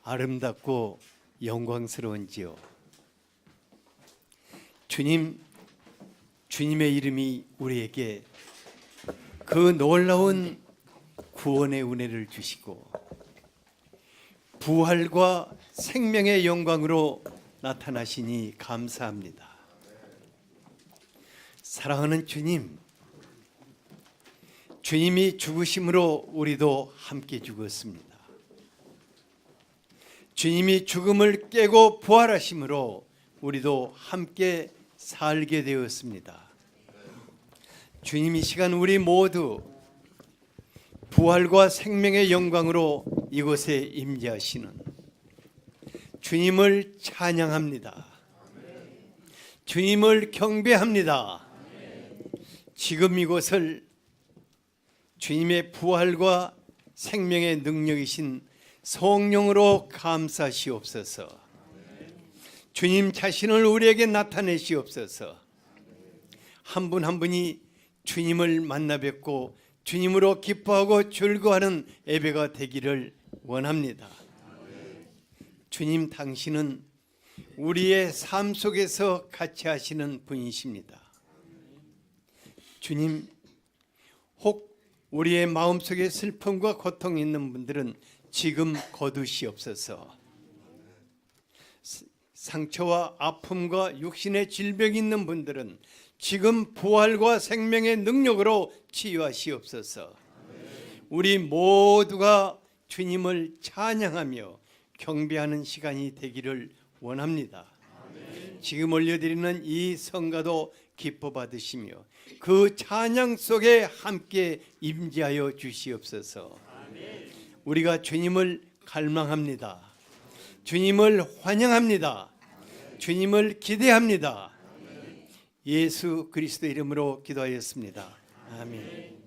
아름답고 영광스러운지요. 주님의 이름이 우리에게 그 놀라운 구원의 은혜를 주시고 부활과 생명의 영광으로 나타나시니 감사합니다. 사랑하는 주님, 주님이 죽으심으로 우리도 함께 죽었습니다. 주님이 죽음을 깨고 부활하심으로 우리도 함께 살게 되었습니다. 주님, 이 시간 우리 모두 부활과 생명의 영광으로 이곳에 임재하시는 주님을 찬양합니다. 주님을 경배합니다. 지금 이곳을 주님의 부활과 생명의 능력이신 성령으로 감싸시옵소서. 주님 자신을 우리에게 나타내시옵소서. 한 분 한 분이 주님을 만나 뵙고 주님으로 기뻐하고 즐거워하는 예배가 되기를 원합니다. 주님, 당신은 우리의 삶 속에서 같이 하시는 분이십니다. 주님, 혹 우리의 마음속에 슬픔과 고통이 있는 분들은 지금 거두시옵소서. 상처와 아픔과 육신의 질병이 있는 분들은 지금 부활과 생명의 능력으로 치유하시옵소서. 우리 모두가 주님을 찬양하며 경배하는 시간이 되기를 원합니다. 지금 올려드리는 이 성가도 기뻐 받으시며 그 찬양 속에 함께 임재하여 주시옵소서. 우리가 주님을 갈망합니다. 주님을 환영합니다. 주님을 기대합니다. 예수 그리스도 이름으로 기도하였습니다. 아멘.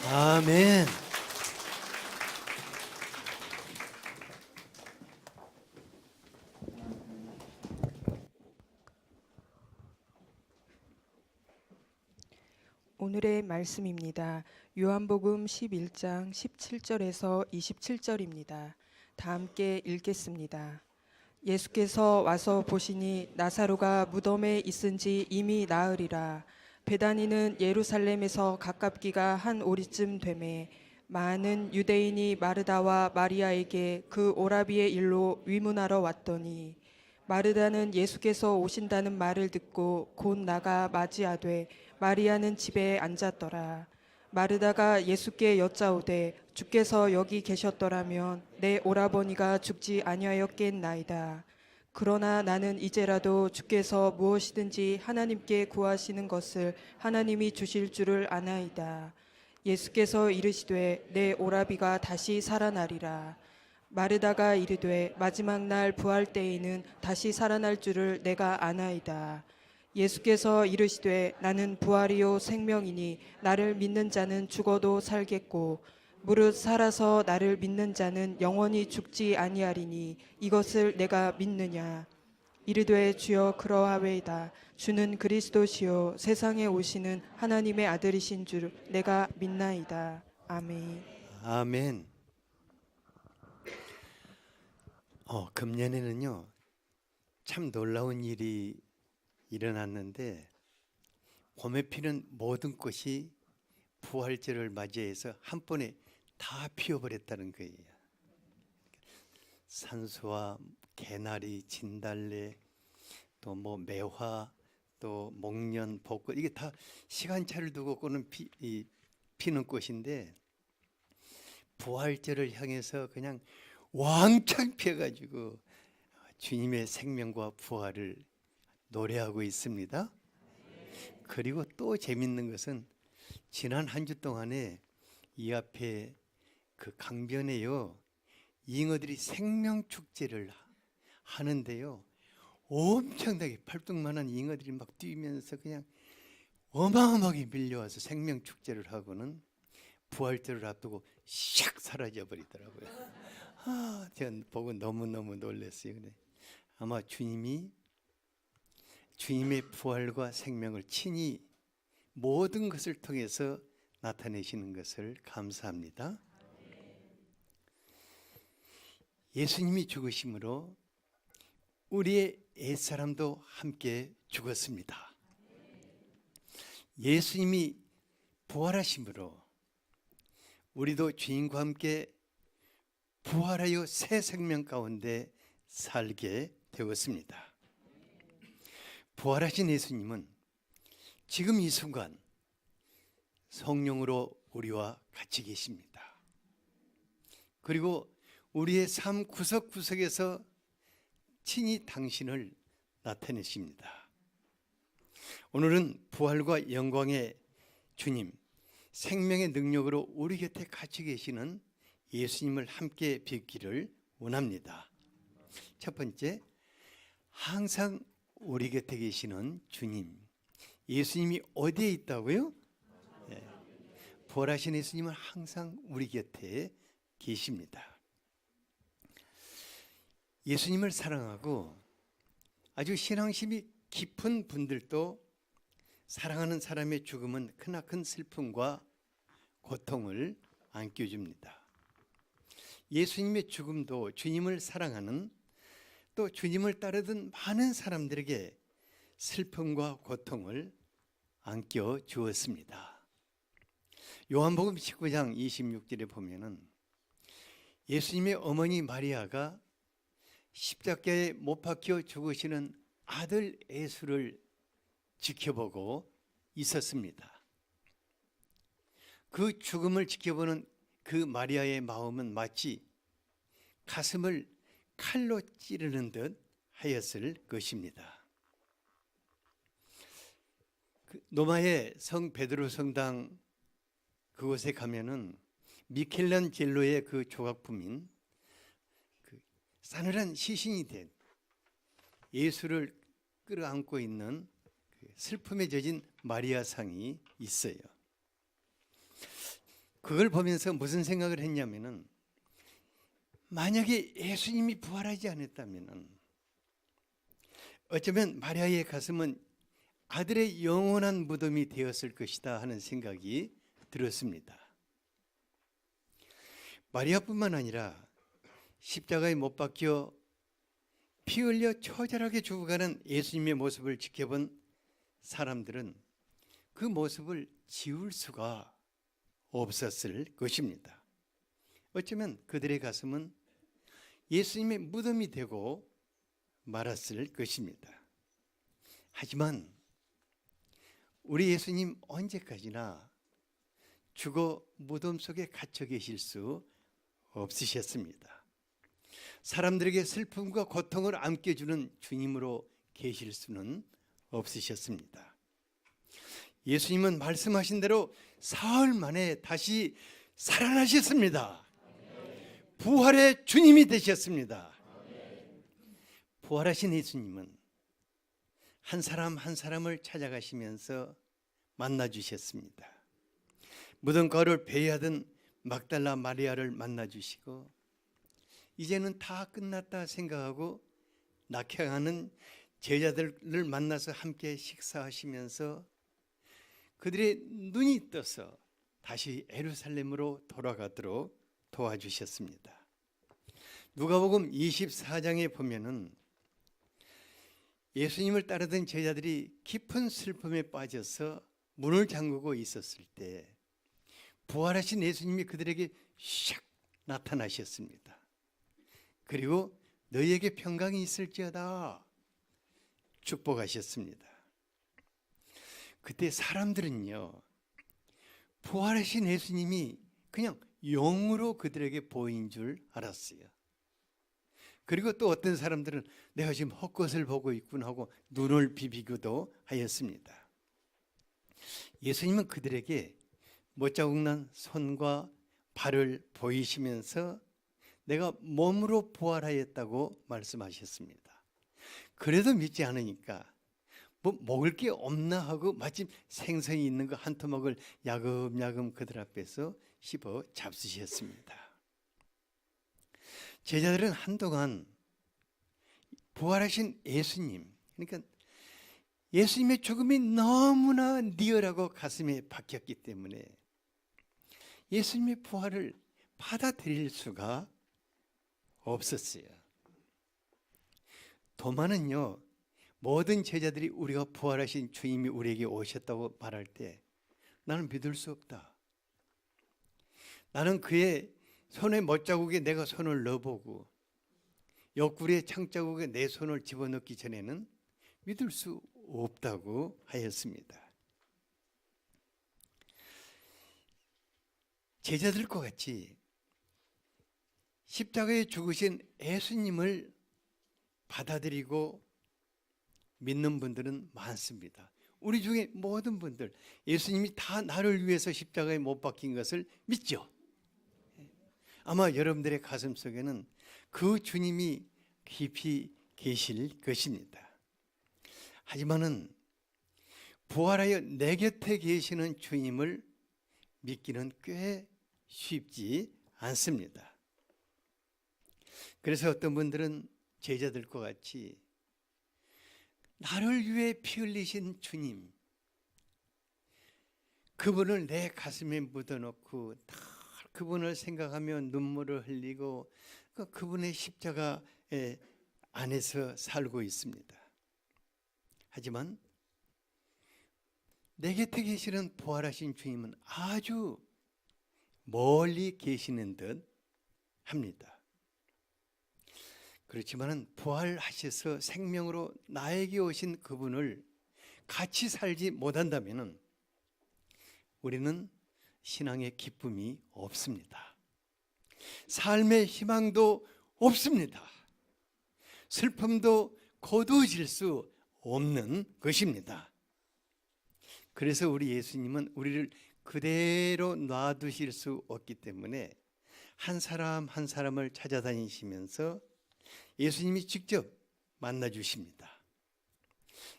아멘. 오늘의 말씀입니다. 요한복음 11장 17절에서 27절입니다. 다 함께 읽겠습니다. 예수께서 와서 보시니 나사로가 무덤에 있은지 이미 나으리라. 베다니는 예루살렘에서 가깝기가 한 오리쯤 되매 많은 유대인이 마르다와 마리아에게 그 오라비의 일로 위문하러 왔더니 마르다는 예수께서 오신다는 말을 듣고 곧 나가 맞이하되 마리아는 집에 앉았더라. 마르다가 예수께 여짜오되 주께서 여기 계셨더라면 내 오라버니가 죽지 아니하였겠나이다. 그러나 나는 이제라도 주께서 무엇이든지 하나님께 구하시는 것을 하나님이 주실 줄을 아나이다. 예수께서 이르시되 내 오라비가 다시 살아나리라. 마르다가 이르되 마지막 날 부활 때에는 다시 살아날 줄을 내가 아나이다. 예수께서 이르시되 나는 부활이요 생명이니 나를 믿는 자는 죽어도 살겠고 무릇 살아서 나를 믿는 자는 영원히 죽지 아니하리니 이것을 내가 믿느냐. 이르되 주여 그러하외이다. 주는 그리스도시요 세상에 오시는 하나님의 아들이신 줄 내가 믿나이다. 아멘. 아멘. 금년에는요 참 놀라운 일이 일어났는데 봄에 피는 모든 꽃이 부활절을 맞이해서 한 번에 다 피어버렸다는 거예요. 산수와 개나리, 진달래, 또 뭐 매화, 또 목련, 벚꽃 이게 다 시간차를 두고 피는 꽃인데 부활절을 향해서 그냥 왕창 피어가지고 주님의 생명과 부활을 노래하고 있습니다. 그리고 또 재밌는 것은 지난 한 주 동안에 이 앞에 그 강변에요 잉어들이 생명축제를 하는데요 엄청나게 팔뚝만한 잉어들이 막 뛰면서 그냥 어마어마하게 밀려와서 생명축제를 하고는 부활절을 앞두고 샥 사라져 버리더라고요. 전 보고 너무너무 놀랐어요. 근데 아마 주님의 부활과 생명을 친히 모든 것을 통해서 나타내시는 것을 감사합니다. 예수님이 죽으심으로 우리의 옛사람도 함께 죽었습니다. 예수님이 부활하심으로 우리도 주님과 함께 부활하여 새 생명 가운데 살게 되었습니다. 부활하신 예수님은 지금 이 순간 성령으로 우리와 같이 계십니다. 그리고 우리의 삶 구석구석에서 친히 당신을 나타내십니다. 오늘은 부활과 영광의 주님, 생명의 능력으로 우리 곁에 같이 계시는 예수님을 함께 뵙기를 원합니다. 첫 번째, 항상 우리 곁에 계시는 주님, 예수님이 어디에 있다고요? 네. 부활하신 예수님은 항상 우리 곁에 계십니다. 예수님을 사랑하고 아주 신앙심이 깊은 분들도 사랑하는 사람의 죽음은 크나큰 슬픔과 고통을 안겨줍니다. 예수님의 죽음도 주님을 사랑하는 또 주님을 따르던 많은 사람들에게 슬픔과 고통을 안겨주었습니다. 요한복음 19장 26절에 보면은 예수님의 어머니 마리아가 십자가에 못 박혀 죽으시는 아들 예수를 지켜보고 있었습니다. 그 죽음을 지켜보는 그 마리아의 마음은 마치 가슴을 칼로 찌르는 듯 하였을 것입니다. 로마의 성 베드로 성당 그곳에 가면은 미켈란젤로의 그 조각품인 싸늘한 시신이 된 예수를 끌어안고 있는 슬픔에 젖은 마리아상이 있어요. 그걸 보면서 무슨 생각을 했냐면은 만약에 예수님이 부활하지 않았다면은 어쩌면 마리아의 가슴은 아들의 영원한 무덤이 되었을 것이다 하는 생각이 들었습니다. 마리아뿐만 아니라 십자가에 못 박혀 피 흘려 처절하게 죽어가는 예수님의 모습을 지켜본 사람들은 그 모습을 지울 수가 없었을 것입니다. 어쩌면 그들의 가슴은 예수님의 무덤이 되고 말았을 것입니다. 하지만 우리 예수님 언제까지나 죽어 무덤 속에 갇혀 계실 수 없으셨습니다. 사람들에게 슬픔과 고통을 안겨주는 주님으로 계실 수는 없으셨습니다. 예수님은 말씀하신 대로 사흘 만에 다시 살아나셨습니다. 부활의 주님이 되셨습니다. 부활하신 예수님은 한 사람 한 사람을 찾아가시면서 만나주셨습니다. 무덤가를 배회하던 막달라 마리아를 만나주시고 이제는 다 끝났다 생각하고 낙향하는 제자들을 만나서 함께 식사하시면서 그들의 눈이 떠서 다시 예루살렘으로 돌아가도록 도와주셨습니다. 누가복음 24장에 보면은 예수님을 따르던 제자들이 깊은 슬픔에 빠져서 문을 잠그고 있었을 때 부활하신 예수님이 그들에게 샥 나타나셨습니다. 그리고 너희에게 평강이 있을지어다 축복하셨습니다. 그때 사람들은요, 부활하신 예수님이 그냥 영으로 그들에게 보인 줄 알았어요. 그리고 또 어떤 사람들은 내가 지금 헛것을 보고 있구나 하고 눈을 비비기도 하였습니다. 예수님은 그들에게 못자국난 손과 발을 보이시면서 내가 몸으로 부활하였다고 말씀하셨습니다. 그래도 믿지 않으니까 뭐 먹을 게 없나 하고 마침 생선이 있는 거 한 토막을 야금야금 그들 앞에서 씹어 잡수셨습니다. 제자들은 한동안 부활하신 예수님, 그러니까 예수님의 죽음이 너무나 리얼하고 가슴에 박혔기 때문에 예수님의 부활을 받아들일 수가 없었어요. 도마는요, 모든 제자들이 우리가 부활하신 주님이 우리에게 오셨다고 말할 때 나는 믿을 수 없다. 나는 그의 손의 못자국에 내가 손을 넣어보고 옆구리의 창자국에 내 손을 집어넣기 전에는 믿을 수 없다고 하였습니다. 제자들과 같이 십자가에 죽으신 예수님을 받아들이고 믿는 분들은 많습니다. 우리 중에 모든 분들 예수님이 다 나를 위해서 십자가에 못 박힌 것을 믿죠. 아마 여러분들의 가슴 속에는 그 주님이 깊이 계실 것입니다. 하지만은 부활하여 내 곁에 계시는 주님을 믿기는 꽤 쉽지 않습니다. 그래서 어떤 분들은 제자들과 같이 나를 위해 피 흘리신 주님, 그분을 내 가슴에 묻어놓고 그분을 생각하며 눈물을 흘리고 그분의 십자가 안에서 살고 있습니다. 하지만 내 곁에 계시는 부활하신 주님은 아주 멀리 계시는 듯 합니다. 그렇지만 부활하셔서 생명으로 나에게 오신 그분을 같이 살지 못한다면 우리는 신앙의 기쁨이 없습니다. 삶의 희망도 없습니다. 슬픔도 거두어질 수 없는 것입니다. 그래서 우리 예수님은 우리를 그대로 놔두실 수 없기 때문에 한 사람 한 사람을 찾아다니시면서 예수님이 직접 만나 주십니다.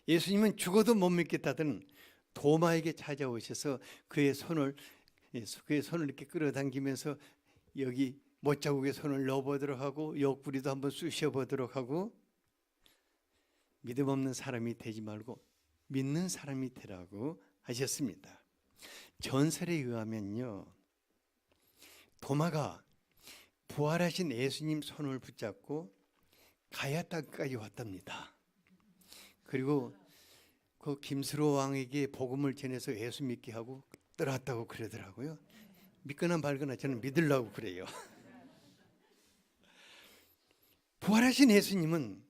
예수님은 죽어도 못 믿겠다던 도마에게 찾아오셔서 그의 손을 그의 손을 이렇게 끌어당기면서 여기 못자국에 손을 넣어보도록 하고 옆구리도 한번 쑤셔보도록 하고, 믿음 없는 사람이 되지 말고 믿는 사람이 되라고 하셨습니다. 전설에 의하면요, 도마가 부활하신 예수님 손을 붙잡고 가야 땅까지 왔답니다. 그리고 그 김수로 왕에게 복음을 전해서 예수 믿게 하고 떠났다고 그러더라고요. 믿거나 말거나 저는 믿으려고 그래요. 부활하신 예수님은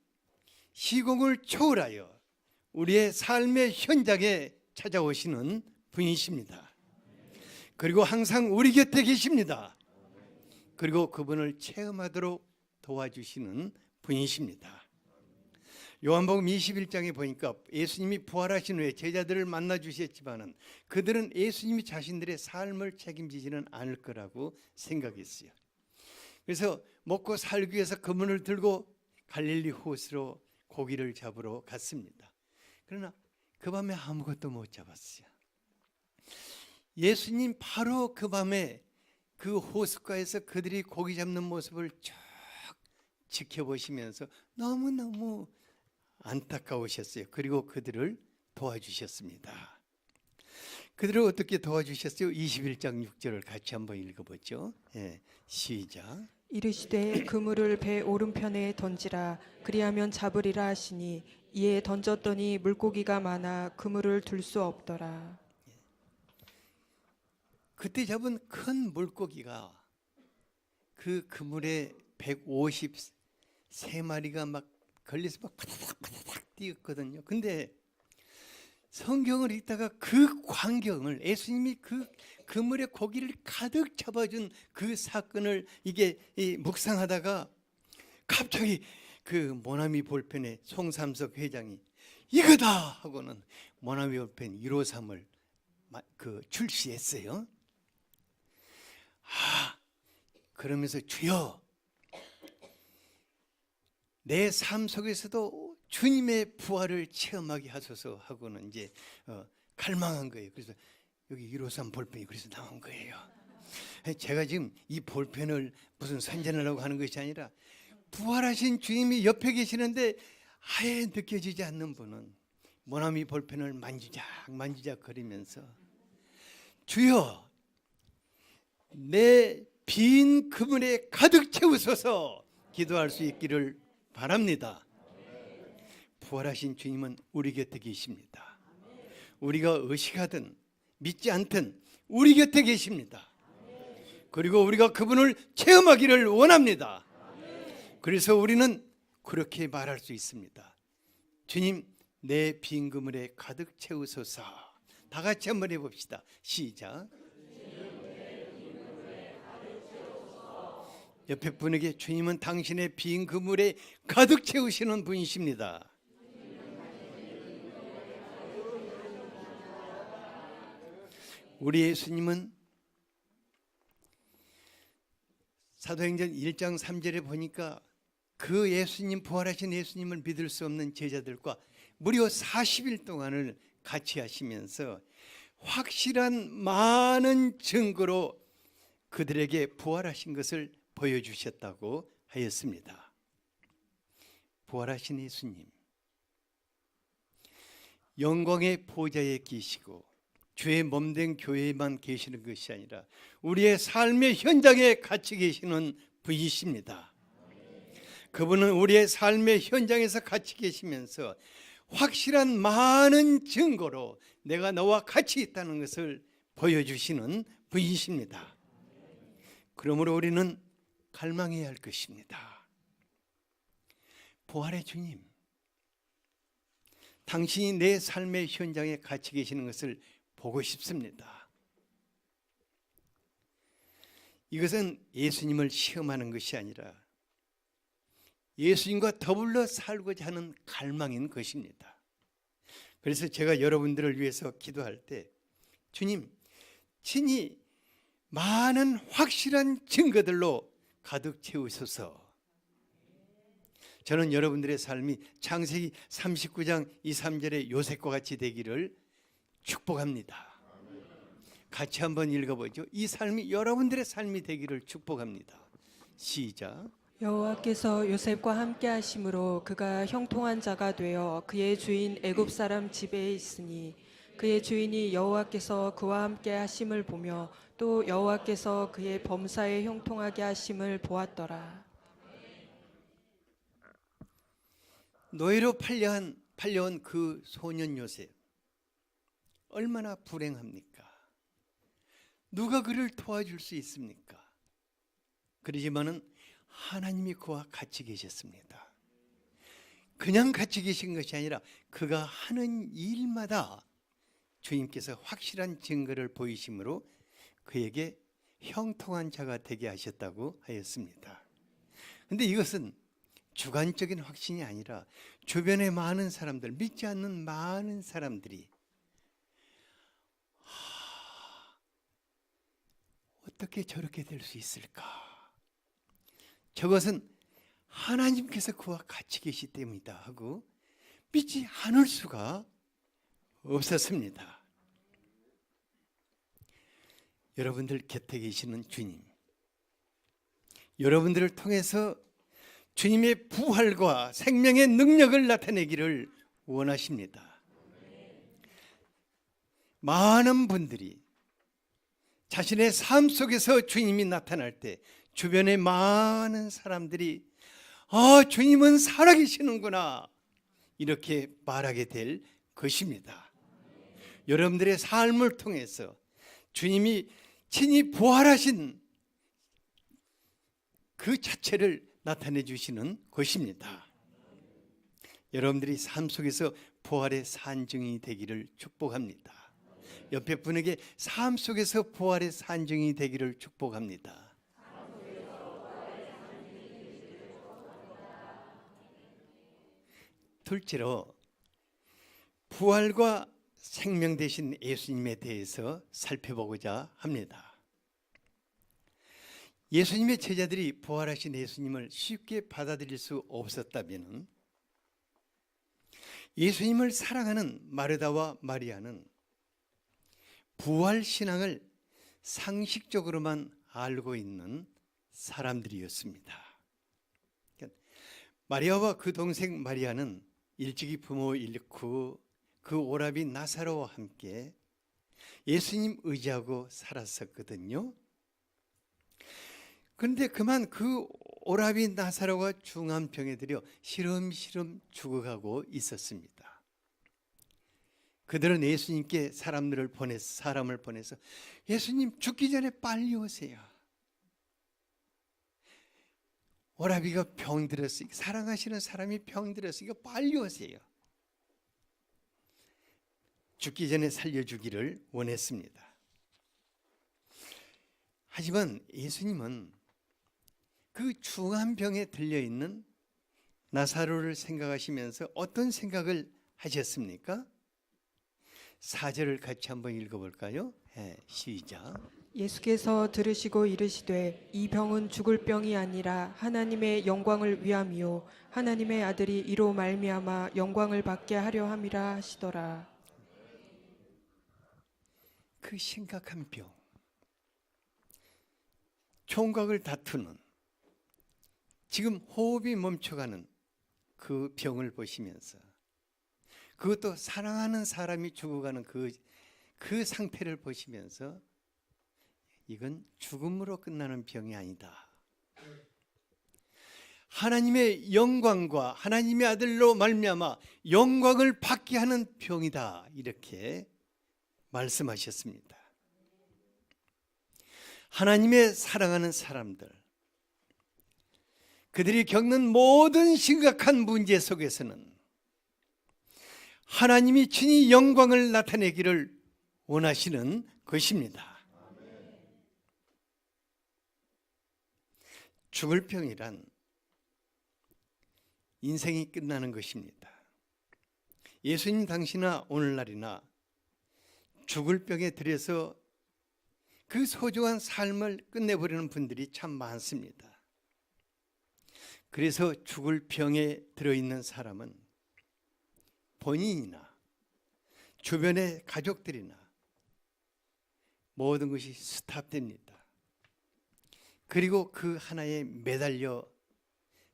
시공을 초월하여 우리의 삶의 현장에 찾아오시는 분이십니다. 그리고 항상 우리 곁에 계십니다. 그리고 그분을 체험하도록 도와주시는 분이십니다. 요한복음 21장에 보니까 예수님이 부활하신 후에 제자들을 만나 주셨지만은 그들은 예수님이 자신들의 삶을 책임지지는 않을 거라고 생각했어요. 그래서 먹고 살기 위해서 그물을 들고 갈릴리 호수로 고기를 잡으러 갔습니다. 그러나 그 밤에 아무것도 못 잡았어요. 예수님 바로 그 밤에 그 호숫가에서 그들이 고기 잡는 모습을 쭉 지켜보시면서 너무너무 안타까우셨어요. 그리고 그들을 도와주셨습니다. 그들을 어떻게 도와주셨어요? 21장 6절을 같이 한번 읽어보죠. 시작. 이르시되 그물을 배 오른편에 던지라 그리하면 잡으리라 하시니 이에 던졌더니 물고기가 많아 그물을 들 수 없더라. 그때 잡은 큰 물고기가 그 그물에 153마리가 막 걸려서 막 파다닥 뛰었거든요. 근데 성경을 읽다가 그 광경을, 예수님이 그 그물에 고기를 가득 잡아준 그 사건을 이게 묵상하다가 갑자기 그 모나미 볼펜의 송삼석 회장이 이거다 하고는 모나미 볼펜 153을 출시했어요. 그러면서 주여, 내 삶 속에서도 주님의 부활을 체험하게 하소서 하고는 이제 갈망한 거예요. 그래서 여기 153 볼펜이 그래서 나온 거예요. 제가 지금 이 볼펜을 무슨 선전하려고 하는 것이 아니라 부활하신 주님이 옆에 계시는데 아예 느껴지지 않는 분은 모나미 볼펜을 만지작 거리면서 주여, 내 빈 그물에 가득 채우소서 기도할 수 있기를 바랍니다. 부활하신 주님은 우리 곁에 계십니다. 우리가 의식하든 믿지 않든 우리 곁에 계십니다. 그리고 우리가 그분을 체험하기를 원합니다. 그래서 우리는 그렇게 말할 수 있습니다. 주님, 내 빈 그물에 가득 채우소서. 다 같이 한번 해봅시다. 시작. 옆에 분에게 주님은 당신의 빈 그물에 가득 채우시는 분이십니다. 우리 예수님은 사도행전 1장 3절에 보니까 그 예수님, 부활하신 예수님을 믿을 수 없는 제자들과 무려 40일 동안을 같이 하시면서 확실한 많은 증거로 그들에게 부활하신 것을 보여주셨다고 하였습니다. 부활하신 예수님, 영광의 보좌에 계시고 주의 몸된 교회에만 계시는 것이 아니라 우리의 삶의 현장에 같이 계시는 분이십니다. 그분은 우리의 삶의 현장에서 같이 계시면서 확실한 많은 증거로 내가 너와 같이 있다는 것을 보여주시는 분이십니다. 그러므로 우리는 갈망해야 할 것입니다. 부활의 주님, 당신이 내 삶의 현장에 같이 계시는 것을 보고 싶습니다. 이것은 예수님을 시험하는 것이 아니라 예수님과 더불어 살고자 하는 갈망인 것입니다. 그래서 제가 여러분들을 위해서 기도할 때 주님, 친히 많은 확실한 증거들로 가득 채우소서. 저는 여러분들의 삶이 창세기 39장 2, 3절의 요셉과 같이 되기를 축복합니다. 같이 한번 읽어보죠. 이 삶이 여러분들의 삶이 되기를 축복합니다. 시작. 여호와께서 요셉과 함께 하심으로 그가 형통한 자가 되어 그의 주인 애굽 사람 집에 있으니 그의 주인이 여호와께서 그와 함께 하심을 보며 또 여호와께서 그의 범사에 형통하게 하심을 보았더라. 노예로 팔려온 그 소년 요셉, 얼마나 불행합니까? 누가 그를 도와줄 수 있습니까? 그러지만은 하나님이 그와 같이 계셨습니다. 그냥 같이 계신 것이 아니라 그가 하는 일마다 주님께서 확실한 증거를 보이심으로 그에게 형통한 자가 되게 하셨다고 하였습니다. 그런데 이것은 주관적인 확신이 아니라 주변의 많은 사람들, 믿지 않는 많은 사람들이 어떻게 저렇게 될 수 있을까? 저것은 하나님께서 그와 같이 계시 때문이다 하고 믿지 않을 수가 없었습니다. 여러분들 곁에 계시는 주님, 여러분들을 통해서 주님의 부활과 생명의 능력을 나타내기를 원하십니다. 많은 분들이 자신의 삶 속에서 주님이 나타날 때 주변의 많은 사람들이 주님은 살아계시는구나 이렇게 말하게 될 것입니다. 여러분들의 삶을 통해서 주님이 친히 부활하신 그 자체를 나타내 주시는 것입니다. 여러분들이 삶 속에서 부활의 산증이 되기를 축복합니다. 옆에 분에게 삶 속에서 부활의 산증이 되기를 축복합니다. 둘째로 부활과 생명 되신 예수님에 대해서 살펴보고자 합니다. 예수님의 제자들이 부활하신 예수님을 쉽게 받아들일 수 없었다면 예수님을 사랑하는 마르다와 마리아는 부활 신앙을 상식적으로만 알고 있는 사람들이었습니다. 마리아와 그 동생 마리아는 일찍이 부모 잃고 그 오라비 나사로와 함께 예수님 의지하고 살았었거든요. 그런데 그만 그 오라비 나사로가 중한 병에 들여 시름시름 죽어가고 있었습니다. 그들은 예수님께 사람을 보내서 예수님 죽기 전에 빨리 오세요. 오라비가 병들었으니까, 사랑하시는 사람이 병들었으니까 빨리 오세요. 죽기 전에 살려주기를 원했습니다. 하지만 예수님은 그 중한 병에 들려있는 나사로를 생각하시면서 어떤 생각을 하셨습니까? 4절을 같이 한번 읽어볼까요? 시작. 예수께서 들으시고 이르시되 이 병은 죽을 병이 아니라 하나님의 영광을 위함이요 하나님의 아들이 이로 말미암아 영광을 받게 하려 함이라 하시더라. 그 심각한 병, 총각을 다투는, 지금 호흡이 멈춰가는 그 병을 보시면서, 그것도 사랑하는 사람이 죽어가는 그 상태를 보시면서 이건 죽음으로 끝나는 병이 아니다. 하나님의 영광과 하나님의 아들로 말미암아 영광을 받게 하는 병이다, 이렇게 말씀하셨습니다. 하나님의 사랑하는 사람들, 그들이 겪는 모든 심각한 문제 속에서는 하나님이 친히 영광을 나타내기를 원하시는 것입니다. 죽을 병이란 인생이 끝나는 것입니다. 예수님 당시나 오늘날이나 죽을 병에 들여서 그 소중한 삶을 끝내버리는 분들이 참 많습니다. 그래서 죽을 병에 들어있는 사람은 본인이나 주변의 가족들이나 모든 것이 스탑됩니다. 그리고 그 하나에 매달려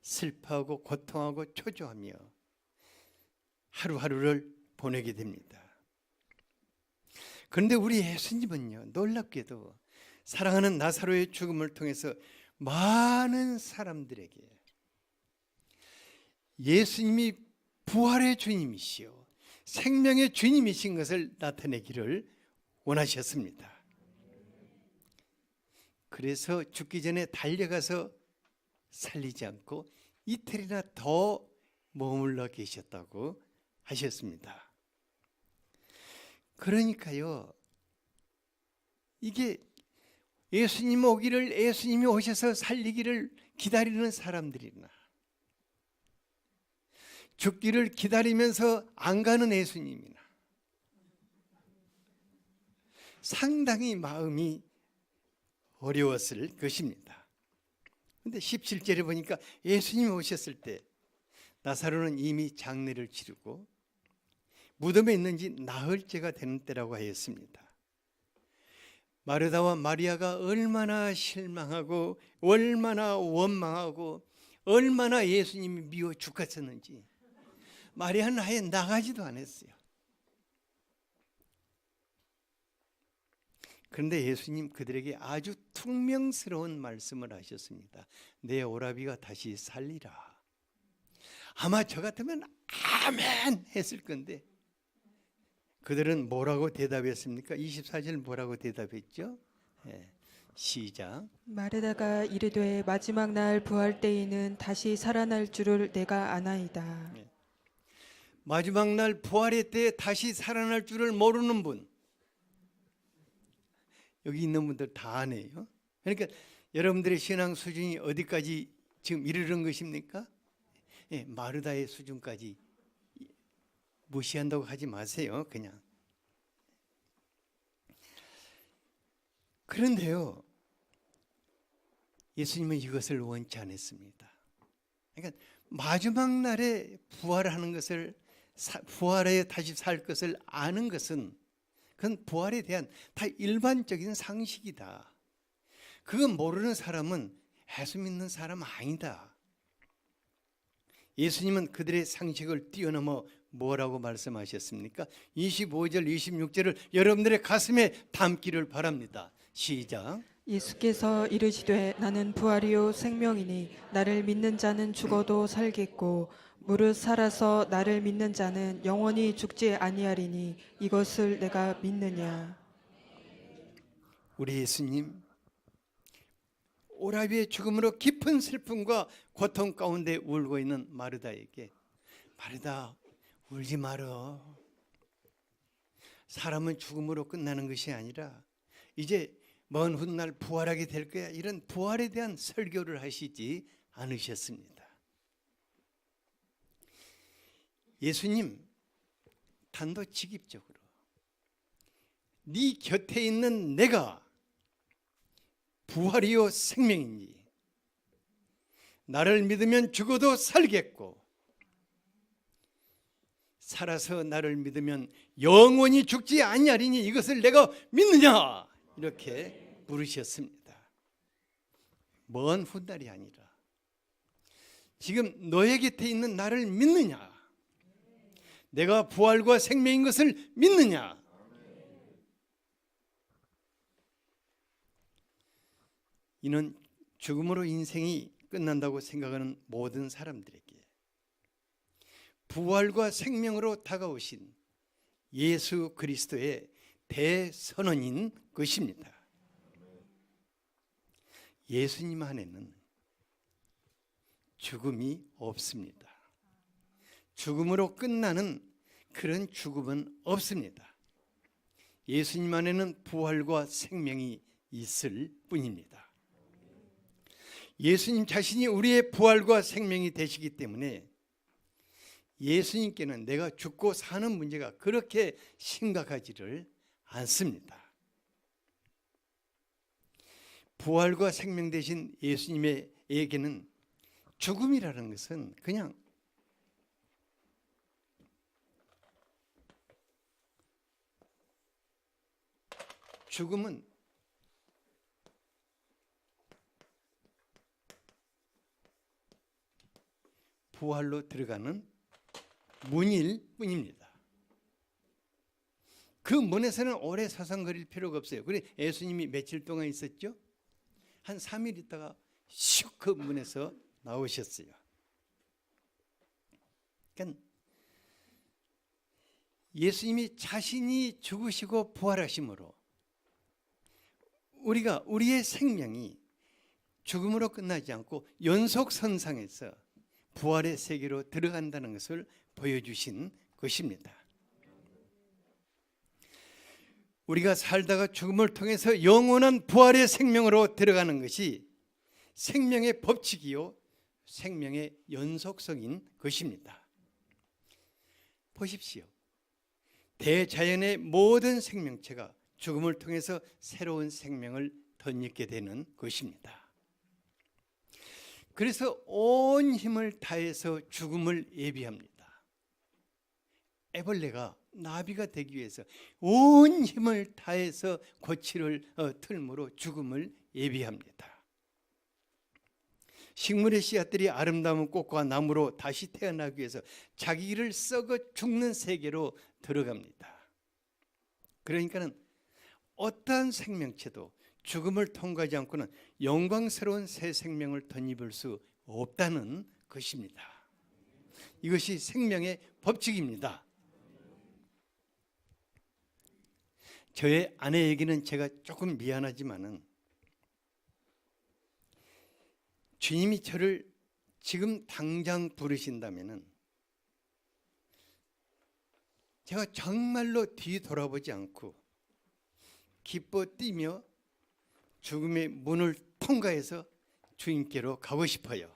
슬퍼하고 고통하고 초조하며 하루하루를 보내게 됩니다. 그런데 우리 예수님은요, 놀랍게도 사랑하는 나사로의 죽음을 통해서 많은 사람들에게 예수님이 부활의 주님이시요 생명의 주님이신 것을 나타내기를 원하셨습니다. 그래서 죽기 전에 달려가서 살리지 않고 이틀이나 더 머물러 계셨다고 하셨습니다. 그러니까요, 이게 예수님 오기를, 예수님이 오셔서 살리기를 기다리는 사람들이나 죽기를 기다리면서 안 가는 예수님이나 상당히 마음이 어려웠을 것입니다. 그런데 17절에 보니까 예수님이 오셨을 때 나사로는 이미 장례를 치르고 무덤에 있는지 나흘째가 되는 때라고 하였습니다. 마르다와 마리아가 얼마나 실망하고 얼마나 원망하고 얼마나 예수님이 미워 죽겠었는지 마리아는 아예 나가지도 않았어요. 그런데 예수님 그들에게 아주 퉁명스러운 말씀을 하셨습니다. 내 오라비가 다시 살리라. 아마 저 같으면 아멘 했을 건데 그들은 뭐라고 대답했습니까? 24절 뭐라고 대답했죠? 시작. 마르다가 이르되 마지막 날 부활 때에는 다시 살아날 줄을 내가 아나이다. 마지막 날 부활의 때에 다시 살아날 줄을 모르는 분, 여기 있는 분들 다 아네요. 그러니까 여러분들의 신앙 수준이 어디까지 지금 이르는 것입니까? 마르다의 수준까지 무시한다고 하지 마세요. 그냥. 그런데요, 예수님은 이것을 원치 않았습니다. 그러니까 마지막 날에 부활하는 것을, 부활에 다시 살 것을 아는 것은 그건 부활에 대한 다 일반적인 상식이다. 그건 모르는 사람은 예수 믿는 사람 아니다. 예수님은 그들의 상식을 뛰어넘어 뭐라고 말씀하셨습니까? 25절, 26절을 여러분들의 가슴에 담기를 바랍니다. 시작. 예수께서 이르시되 나는 부활이요 생명이니 나를 믿는 자는 죽어도 살겠고 무릇 살아서 나를 믿는 자는 영원히 죽지 아니하리니 이것을 내가 믿느냐. 우리 예수님 오라비의 죽음으로 깊은 슬픔과 고통 가운데 울고 있는 마르다에게 마르다 울지 말어. 사람은 죽음으로 끝나는 것이 아니라 이제 먼 훗날 부활하게 될 거야. 이런 부활에 대한 설교를 하시지 않으셨습니다. 예수님 단도직입적으로 네 곁에 있는 내가 부활이요 생명이니 나를 믿으면 죽어도 살겠고 살아서 나를 믿으면 영원히 죽지 아니하리니 이것을 내가 믿느냐 이렇게 물으셨습니다. 먼 훗날이 아니라 지금 너의 곁에 있는 나를 믿느냐, 내가 부활과 생명인 것을 믿느냐. 이는 죽음으로 인생이 끝난다고 생각하는 모든 사람들에게 부활과 생명으로 다가오신 예수 그리스도의 대선언인 것입니다. 예수님 안에는 죽음이 없습니다. 죽음으로 끝나는 그런 죽음은 없습니다. 예수님 안에는 부활과 생명이 있을 뿐입니다. 예수님 자신이 우리의 부활과 생명이 되시기 때문에 예수님께는 내가 죽고 사는 문제가 그렇게 심각하지를 않습니다. 부활과 생명 되신 예수님에게는 죽음이라는 것은 그냥 죽음은 부활로 들어가는 문일 뿐입니다. 그 문에서는 오래 서성거릴 필요가 없어요. 그래 예수님이 며칠 동안 있었죠? 한 3일 있다가 슉 그 문에서 나오셨어요. 그러니까 예수님이 자신이 죽으시고 부활하심으로 우리의 생명이 죽음으로 끝나지 않고 연속선상에서 부활의 세계로 들어간다는 것을 보여주신 것입니다. 우리가 살다가 죽음을 통해서 영원한 부활의 생명으로 들어가는 것이 생명의 법칙이요 생명의 연속성인 것입니다. 보십시오. 대자연의 모든 생명체가 죽음을 통해서 새로운 생명을 덧입게 되는 것입니다. 그래서 온 힘을 다해서 죽음을 예비합니다. 애벌레가 나비가 되기 위해서 온 힘을 다해서 거칠을 틀므로 죽음을 예비합니다. 식물의 씨앗들이 아름다운 꽃과 나무로 다시 태어나기 위해서 자기를 썩어 죽는 세계로 들어갑니다. 그러니까는 어떠한 생명체도 죽음을 통과하지 않고는 영광스러운 새 생명을 덧입을 수 없다는 것입니다. 이것이 생명의 법칙입니다. 저의 아내에게는 제가 조금 미안하지만은 주님이 저를 지금 당장 부르신다면은 제가 정말로 뒤돌아보지 않고 기뻐 뛰며 죽음의 문을 통과해서 주님께로 가고 싶어요.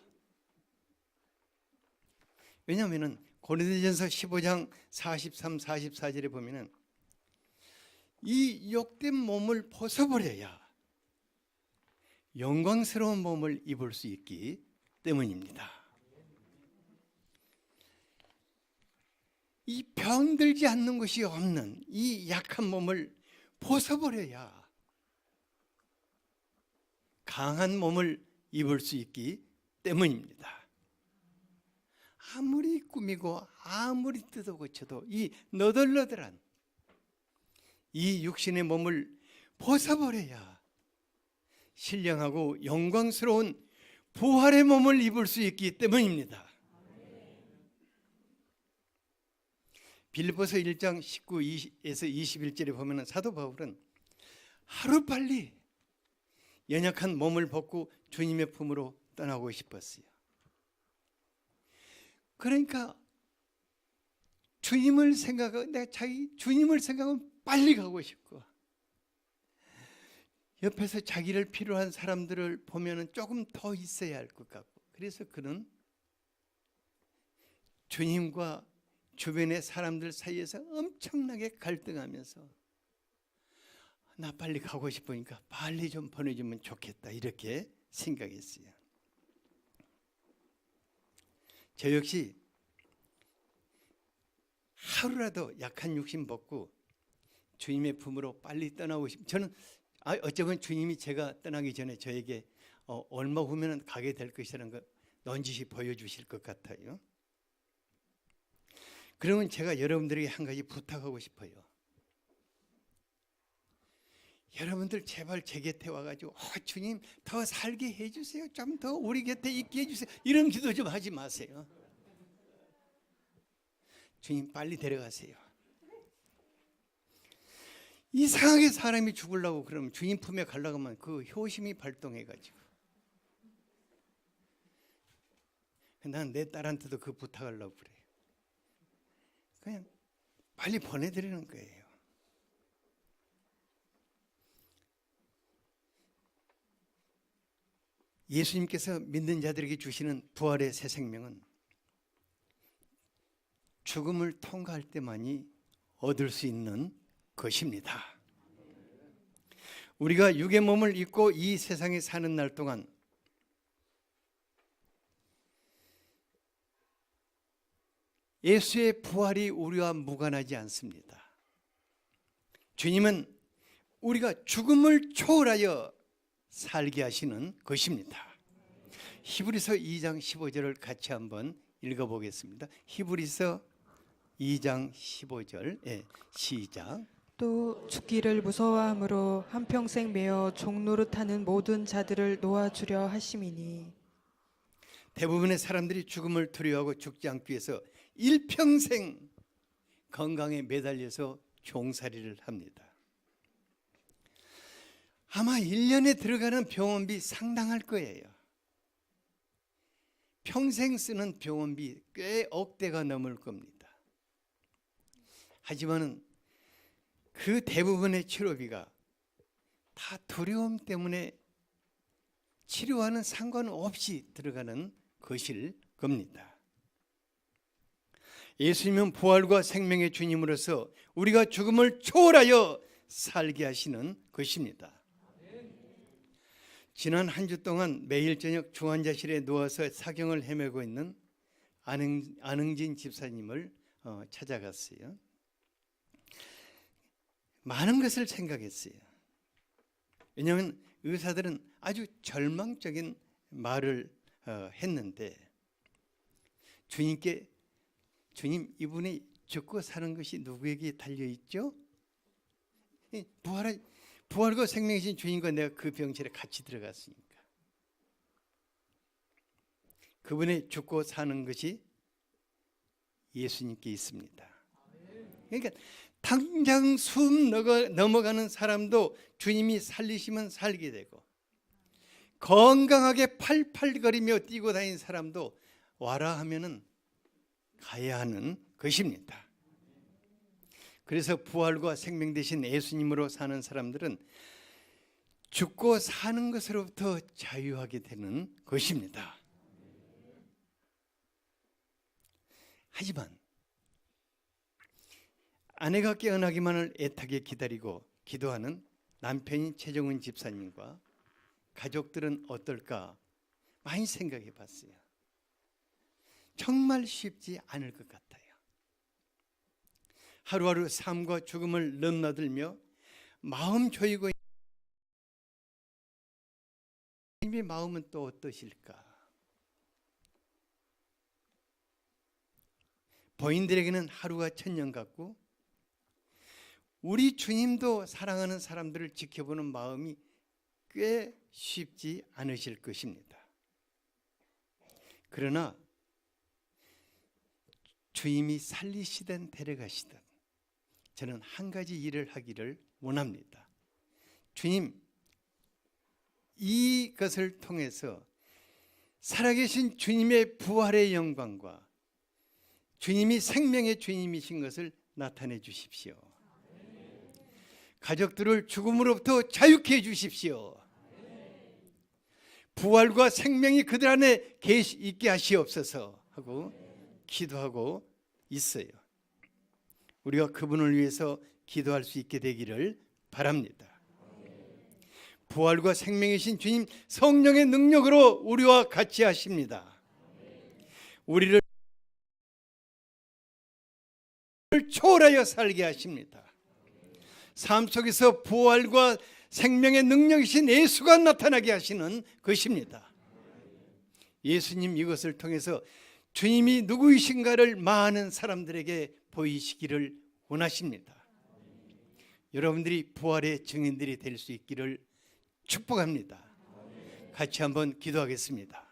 왜냐하면 고린도전서 15장 43, 44절에 보면은 이 욕된 몸을 벗어버려야 영광스러운 몸을 입을 수 있기 때문입니다. 이 병들지 않는 것이 없는 이 약한 몸을 벗어버려야 강한 몸을 입을 수 있기 때문입니다. 아무리 꾸미고 아무리 뜯어 고쳐도 이 너덜너덜한 이 육신의 몸을 벗어버려야 신령하고 영광스러운 부활의 몸을 입을 수 있기 때문입니다. 빌립보서 1장 19에서 21절에 보면 사도 바울은 하루빨리 연약한 몸을 벗고 주님의 품으로 떠나고 싶었어요. 그러니까 주님을 생각하고 내가 주님을 생각하면 빨리 가고 싶고 옆에서 자기를 필요한 사람들을 보면은 조금 더 있어야 할 것 같고 그래서 그는 주님과 주변의 사람들 사이에서 엄청나게 갈등하면서 나 빨리 가고 싶으니까 빨리 좀 보내주면 좋겠다 이렇게 생각했어요. 저 역시 하루라도 약한 육신 벗고 주님의 품으로 빨리 떠나고 싶어요. 저는 어쩌면 주님이 제가 떠나기 전에 저에게 얼마 후면 가게 될 것이라는 걸 넌지시 보여주실 것 같아요. 그러면 제가 여러분들에게 한 가지 부탁하고 싶어요. 여러분들 제발 제 곁에 와가지고 주님 더 살게 해주세요. 좀 더 우리 곁에 있게 해주세요. 이런 기도 좀 하지 마세요. 주님 빨리 데려가세요. 이상하게 사람이 죽으려고 그러면 주님 품에 가려고 하면 그 효심이 발동해가지고 난 내 딸한테도 그 부탁하려고 그래요. 그냥 빨리 보내드리는 거예요. 예수님께서 믿는 자들에게 주시는 부활의 새 생명은 죽음을 통과할 때만이 얻을 수 있는 것입니다. 우리가 육의 몸을 입고 이 세상에 사는 날 동안 예수의 부활이 우리와 무관하지 않습니다. 주님은 우리가 죽음을 초월하여 살게 하시는 것입니다. 히브리서 2장 15절을 같이 한번 읽어보겠습니다. 히브리서 2장 15절 시작. 또 죽기를 무서워함으로 한평생 매어 종노릇하는 모든 자들을 놓아주려 하심이니. 대부분의 사람들이 죽음을 두려워하고 죽지 않기 위해서 일평생 건강에 매달려서 종살이를 합니다. 아마 1년에 들어가는 병원비 상당할 거예요. 평생 쓰는 병원비 꽤 억대가 넘을 겁니다. 하지만 그 대부분의 치료비가 다 두려움 때문에 치료와는 상관없이 들어가는 것일 겁니다. 예수님은 부활과 생명의 주님으로서 우리가 죽음을 초월하여 살게 하시는 것입니다. 지난 한 주 동안 매일 저녁 중환자실에 누워서 사경을 헤매고 있는 안흥진 집사님을 찾아갔어요. 많은 것을 생각했어요. 왜냐하면 의사들은 아주 절망적인 말을 했는데 주님께 주님, 이분이 죽고 사는 것이 누구에게 달려있죠? 부활과 생명이신 주님과 내가 그 병실에 같이 들어갔으니까 그분의 죽고 사는 것이 예수님께 있습니다. 그러니까 당장 숨 넘어가는 사람도 주님이 살리시면 살게 되고 건강하게 팔팔거리며 뛰고 다니는 사람도 와라 하면은 가야 하는 것입니다. 그래서 부활과 생명 되신 예수님으로 사는 사람들은 죽고 사는 것으로부터 자유하게 되는 것입니다. 하지만 아내가 깨어나기만을 애타게 기다리고 기도하는 남편인 최정은 집사님과 가족들은 어떨까 많이 생각해 봤어요. 정말 쉽지 않을 것 같아요. 하루하루 삶과 죽음을 넘나들며 마음 조이고 주님의 마음은 또 어떠실까? 본인들에게는 하루가 천년 같고 우리 주님도 사랑하는 사람들을 지켜보는 마음이 꽤 쉽지 않으실 것입니다. 그러나 주님이 살리시든 데려가시든 저는 한 가지 일을 하기를 원합니다. 주님, 이것을 통해서 살아계신 주님의 부활의 영광과 주님이 생명의 주님이신 것을 나타내 주십시오. 가족들을 죽음으로부터 자유케 해 주십시오. 부활과 생명이 그들 안에 있게 하시옵소서 하고 기도하고 있어요. 우리가 그분을 위해서 기도할 수 있게 되기를 바랍니다. 부활과 생명이신 주님 성령의 능력으로 우리와 같이 하십니다. 우리를 초월하여 살게 하십니다. 삶 속에서 부활과 생명의 능력이신 예수가 나타나게 하시는 것입니다. 예수님 이것을 통해서 주님이 누구이신가를 많은 사람들에게 보이시기를 원하십니다. 여러분들이 부활의 증인들이 될 수 있기를 축복합니다. 같이 한번 기도하겠습니다.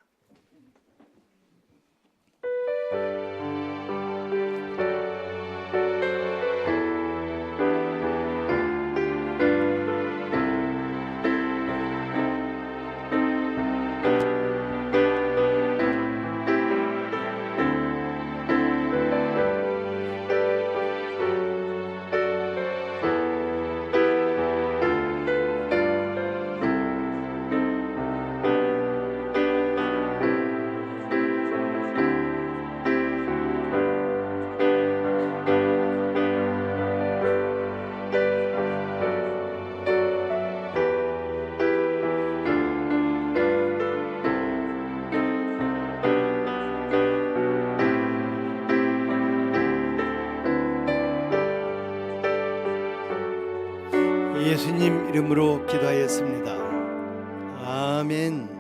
예수님 이름으로 기도하였습니다. 아멘.